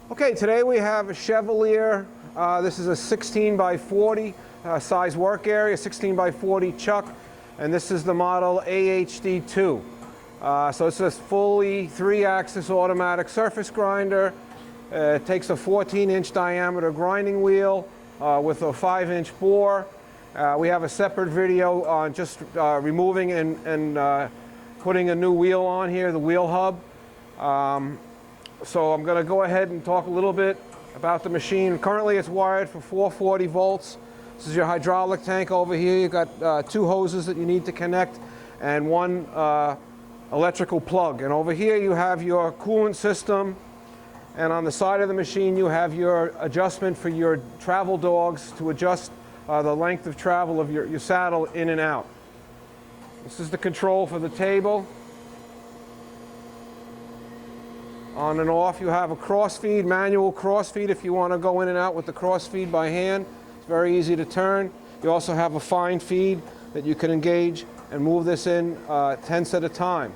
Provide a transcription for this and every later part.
Okay, today we have a Chevalier. This is a 16 by 40 size work area, 16 by 40 chuck, and this is the model AHD2. So it's a fully 3-axis automatic surface grinder. It takes a 14-inch diameter grinding wheel with a 5-inch bore. We have a separate video on just removing and putting a new wheel on here, the wheel hub. So I'm going to go ahead and talk a little bit about the machine. Currently it's wired for 440 volts. This is your hydraulic tank over here. You've got 2 hoses that you need to connect and 1 electrical plug. And over here you have your coolant system. And on the side of the machine you have your adjustment for your travel dogs to adjust the length of travel of your saddle in and out. This is the control for the table. On and off, you have a cross-feed, manual cross-feed if you want to go in and out with the cross-feed by hand. It's very easy to turn. You also have a fine feed that you can engage and move this in tenths at a time.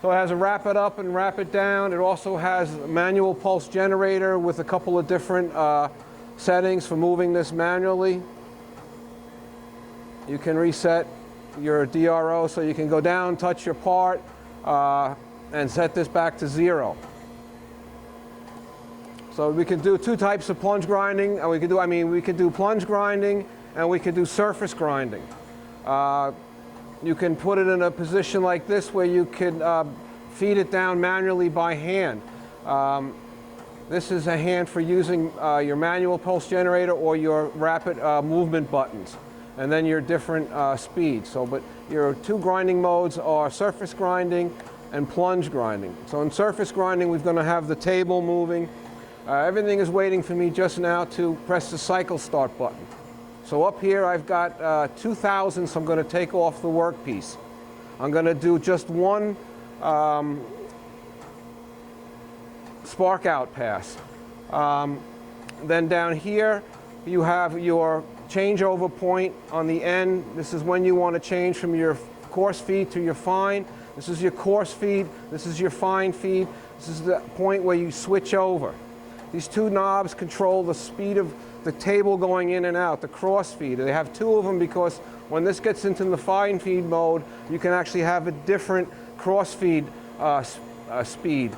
So it has a wrap it up and wrap it down. It also has a manual pulse generator with a couple of different settings for moving this manually. You can reset your DRO so you can go down, touch your part, and set this back to 0. So we can do 2 types of plunge grinding, and we can do plunge grinding and we can do surface grinding. You can put it in a position like this where you can feed it down manually by hand. This is a hand for using your manual pulse generator or your rapid movement buttons, and then your different speeds. But your 2 grinding modes are surface grinding and plunge grinding. So in surface grinding, we're going to have the table moving. Everything is waiting for me just now to press the cycle start button. So up here I've got 2,000, so I'm going to take off the workpiece. I'm going to do just 1 spark out pass. Then down here you have your changeover point on the end. This is when you want to change from your coarse feed to your fine. This is your coarse feed. This is your fine feed. This is the point where you switch over. These 2 knobs control the speed of the table going in and out, the cross feed. They have 2 of them because when this gets into the fine feed mode, you can actually have a different cross feed speed.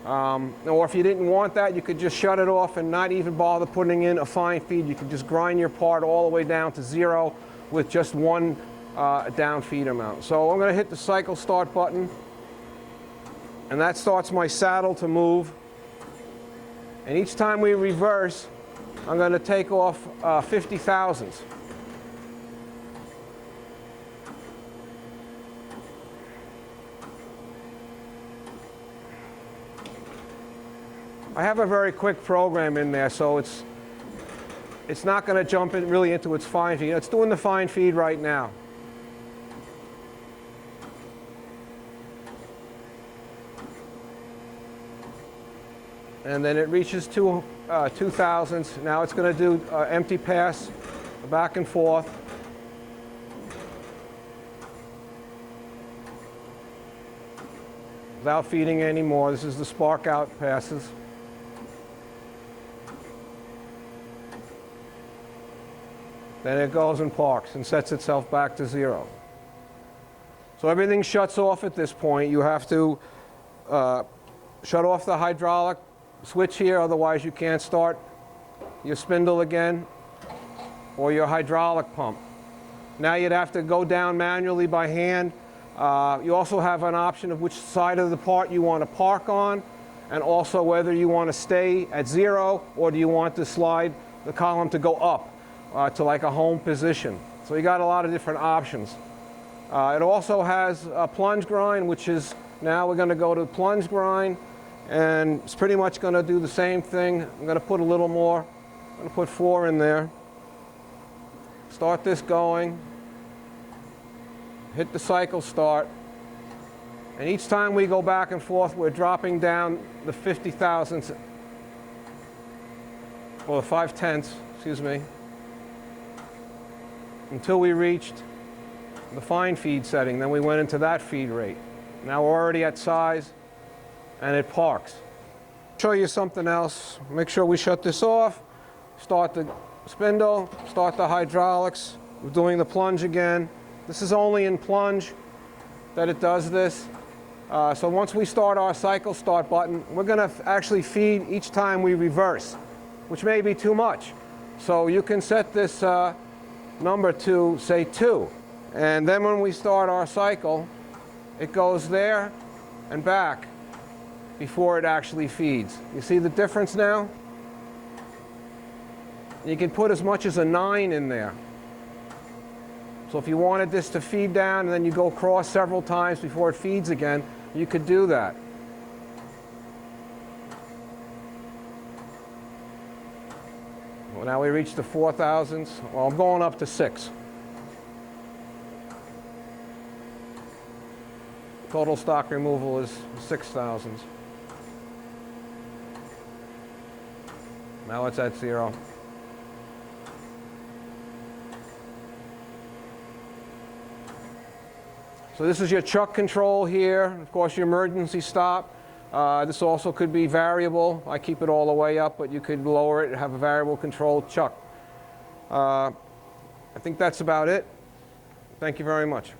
Or if you didn't want that, you could just shut it off and not even bother putting in a fine feed. You could just grind your part all the way down to 0 with just 1 down feed amount. So I'm going to hit the cycle start button, and that starts my saddle to move. And each time we reverse, I'm going to take off 50 thousandths. I have a very quick program in there, so it's not going to jump in really into its fine feed. It's doing the fine feed right now. And then it reaches 2 thousandths. Now it's going to do empty pass back and forth. Without feeding anymore. This is the spark out passes. Then it goes and parks and sets itself back to 0. So everything shuts off at this point. You have to shut off the hydraulic switch here, otherwise you can't start your spindle again, or your hydraulic pump. Now you'd have to go down manually by hand. You also have an option of which side of the part you want to park on, and also whether you want to stay at 0 or do you want to slide the column to go up to like a home position. So you got a lot of different options. It also has a plunge grind, which is, now we're going to go to plunge grind, and it's pretty much going to do the same thing. I'm going to put a little more. I'm going to put 4 in there. Start this going. Hit the cycle start. And each time we go back and forth, we're dropping down the 50 thousandths, or 5/10, excuse me, until we reached the fine feed setting. Then we went into that feed rate. Now we're already at size. and it parks. Show you something else. Make sure we shut this off. Start the spindle, start the hydraulics. We're doing the plunge again. This is only in plunge that it does this. So once we start our cycle start button, we're going to actually feed each time we reverse, which may be too much. So you can set this number to, say, 2. And then when we start our cycle, it goes there and back before it actually feeds. You see the difference now? You can put as much as a 9 in there. So if you wanted this to feed down and then you go across several times before it feeds again, you could do that. Well, now we reach the 4,000s. Well, I'm going up to 6. Total stock removal is 6,000s. Now it's at 0. So this is your chuck control here. Of course, your emergency stop. This also could be variable. I keep it all the way up, but you could lower it and have a variable control chuck. I think that's about it. Thank you very much.